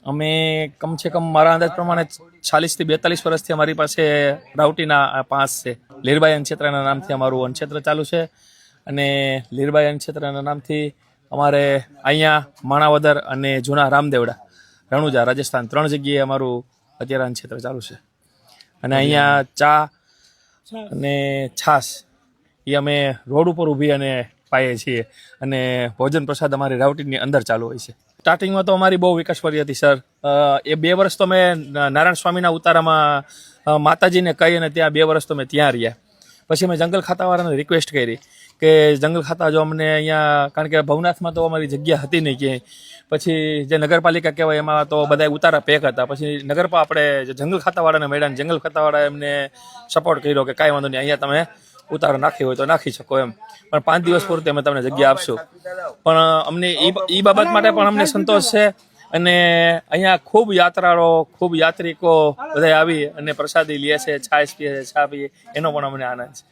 અમે કમસે કમ મારા અંદાજ પ્રમાણે 40 થી 42 વર્ષથી અમારી પાસે રાઉટીના પાસ છે. લીરબાઈ અન્નક્ષેત્રના નામથી અમારું અન્નક્ષેત્ર ચાલુ છે અને લીરબાઈ અન્નક્ષેત્રના નામથી અમારે અહીંયા માણાવદર અને જૂના રામદેવડા રણુજા રાજસ્થાન 3 જગ્યાએ અમારું અત્યારે અન્નક્ષેત્ર ચાલુ છે. અને અહીંયા ચા અને છાશ એ અમે રોડ ઉપર ઊભી અને પાઈએ છીએ અને ભોજન પ્રસાદ અમારી રાઉટીની અંદર ચાલુ હોય છે. સ્ટાર્ટિંગમાં તો અમારી બહુ વિકાસફળી હતી સર. એ 2 વર્ષ તો મેં નારાયણ સ્વામીના ઉતારામાં માતાજીને કહી અને ત્યાં 2 વર્ષ તો મેં ત્યાં રહ્યા. પછી મેં જંગલ ખાતાવાળાને રિક્વેસ્ટ કરી કે જંગલ ખાતા જો અમને અહીંયા, કારણ કે ભવનાથમાં તો અમારી જગ્યા હતી નહીં ક્યાંય. પછી જે નગરપાલિકા કહેવાય એમાં તો બધા ઉતારા પેક હતા. પછી આપણે જંગલ ખાતાવાળાને મળ્યા અને જંગલ ખાતાવાળાએ એમને સપોર્ટ કર્યો કે કાંઈ વાંધો નહીં, અહીંયા તમે ઉતારો નાખી હોય તો નાખી શકો એમ, પણ 5 દિવસ પૂરતી અમે તમને જગ્યા આપશું. પણ અમને એ બાબત માટે પણ અમને સંતોષ છે અને અહીંયા ખૂબ યાત્રાળુઓ, ખૂબ યાત્રિકો બધા આવી અને પ્રસાદી લે છે, છાશ પીએ છે, ચા પીએ, એનો પણ અમને આનંદ છે.